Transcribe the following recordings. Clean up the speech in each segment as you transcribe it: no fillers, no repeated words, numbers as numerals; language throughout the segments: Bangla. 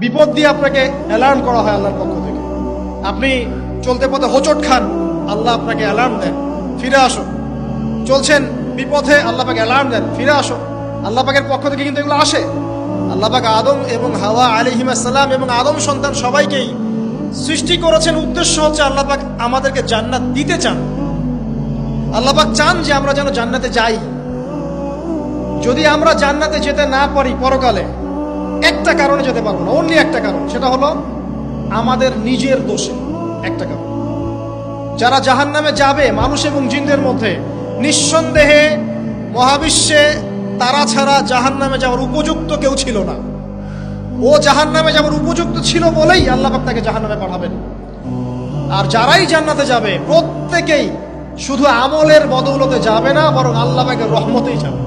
বিপদ দিয়ে আপনাকে অ্যালার্ম করা হয় আল্লাহর পক্ষ থেকে। আপনি চলতে পথে হোঁচট খান, আল্লাহ আপনাকে অ্যালার্ম দেন, ফিরে আসো। চলছেন বিপথে, আল্লাহ পাকে অ্যালার্ম দেন, ফিরে আসো। আল্লাহ পাকের পক্ষ থেকে কিন্তু এগুলো আসে। আল্লাহ পাক আদম এবং হাওয়া আলাইহিস সালাম এবং আদম সন্তান সবাইকেই সৃষ্টি করেছেন। উদ্দেশ্য হচ্ছে আল্লাহ পাক আমাদেরকে জান্নাত দিতে চান। আল্লাহ পাক চান যে আমরা যেন জান্নাতে যাই। যদি আমরা জান্নাতে যেতে না পারি পরকালে, একটা কারণে যেতে পারবো না, অনলি একটা কারণ, সেটা হলো আমাদের নিজের দোষে। একটা কারণ, যারা জাহান্নামে যাবে মানুষ এবং জিনদের মধ্যে, নিঃসন্দেহে মহাবিশ্বে তারা ছাড়া জাহান্নামে যাওয়ার উপযুক্ত কেউ ছিল না। ও জাহান্নামে যাওয়ার উপযুক্ত ছিল বলেই আল্লাহ পাক তাকে জাহান্নামে পাঠাবেন। আর যারাই জান্নাতে যাবে প্রত্যেকেই শুধু আমলের বদৌলতে যাবে না, বরং আল্লাহ পাকের রহমতেই যাবে।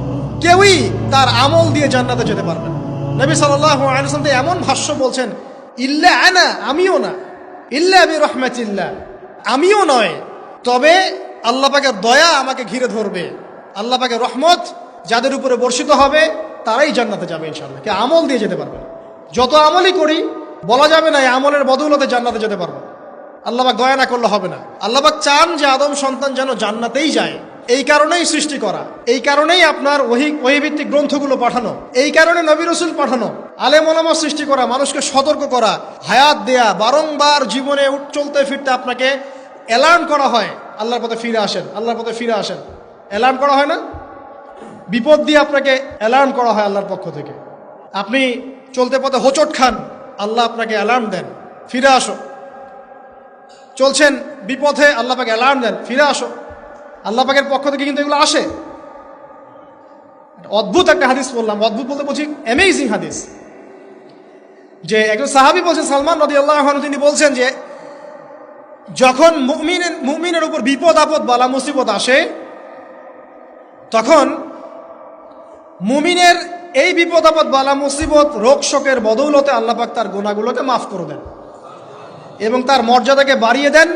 কেউই তার আমল দিয়ে জান্নাতে যেতে পারবে না। নবী সাল্লাল্লাহু আলাইহি ওয়াসাল্লাম এমন ভাষ্য বলছেন, ইল্লা আনা, আমিও না, ইল্লা বিরহমাতিল্লাহ, আমিও নয়, তবে আল্লাহ পাকের দয়া আমাকে ঘিরে ধরবে। আল্লাহ পাকের রহমত যাদের উপরে বর্ষিত হবে তারাই জান্নাতে যাবে ইনশাআল্লাহ। কে আমল দিয়ে যেতে পারবে। যত আমলই করি বলা যাবে না এই আমলের বদৌলতে জান্নাতে যেতে পারবো। আল্লাহ পাক দয়া না করলে হবে না। আল্লাহ পাক চান যে আদম সন্তান যেন জান্নাতেই যায়। এই কারণেই সৃষ্টি করা, এই কারণেই আপনার ওহীভিত্তিক গ্রন্থগুলো পাঠানো, এই কারণে নবী রাসূল পাঠানো, আলেম ওলামা সৃষ্টি করা, মানুষকে সতর্ক করা, হায়াত দেয়া, বারংবার জীবনে চলতে ফিরতে আপনাকে অ্যালার্ম করা হয়, আল্লাহর পথে ফিরে আসেন, আল্লাহর পথে ফিরে আসেন। অ্যালার্ম করা হয় না? বিপদ দিয়ে আপনাকে অ্যালার্ম করা হয় আল্লাহর পক্ষ থেকে। আপনি চলতে পথে হোঁচট খান, আল্লাহ আপনাকে অ্যালার্ম দেন, ফিরে আসো। চলছেন বিপথে, আল্লাহ পাকে অ্যালার্ম দেন, ফিরে আসো। আল্লাহ পাকের পক্ষ থেকে কিন্তু এগুলো আসে। অদ্ভুত একটা হাদিস বললাম, অদ্ভুত বলতে বলছি অ্যামেজিং হাদিস, যে একজন সাহাবী বলছেন, সালমান রাদিয়াল্লাহু আনহু, তিনি বলছেন যে যখন মুমিনের উপর বিপদ আপদ বালা মুসিবত আসে, তখন মুমিনের এই বিপদ আপদ বালা মুসিবত রোগ শোকের বদৌলতে আল্লাহ পাক তার গুনাহগুলোকে মাফ করে দেন এবং তার মর্যাদাকে বাড়িয়ে দেন,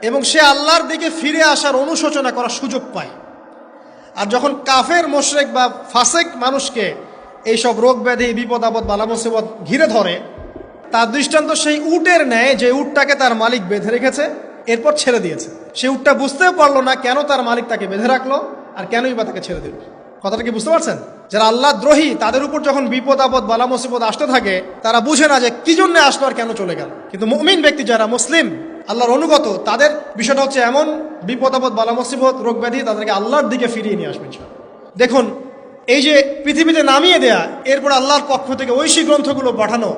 এবং সে আল্লাহর দিকে ফিরে আসার অনুশোচনা করার সুযোগ পায়। আর যখন কাফের মুশরিক বা ফাসিক মানুষকে এইসব রোগ ব্যাধি বিপদ আপদ বালা মুসিবত ঘিরে ধরে, তার দৃষ্টান্ত সেই উটের ন্যায়, যে উটটাকে তার মালিক বেঁধে রেখেছে, এরপর ছেড়ে দিয়েছে। সে উটটা বুঝতেও পারলো না কেন তার মালিক তাকে বেঁধে রাখলো আর কেনই বা তাকে ছেড়ে দিল। কথাটা কি বুঝতে পারছেন? যারা আল্লাহ দ্রোহী, তাদের উপর যখন বিপদ আপদ বালা মুসিবত আসতে থাকে, তারা বুঝে না যে কি জন্য আসলো আর কেন চলে গেল। কিন্তু মুমিন ব্যক্তি যারা মুসলিম, আল্লাহর অনুগত, তাদের বিষয়টা হচ্ছে এমন, বিপদ আপদ বালা মুসিবত রোগ ব্যাধি তাদেরকে আল্লাহর দিকে ফিরিয়ে নিয়ে আসবে। দেখুন, এই যে পৃথিবীতে নামিয়ে দেয়া, এরপর আল্লাহর পক্ষ থেকে ঐশী গ্রন্থগুলো পাঠানো,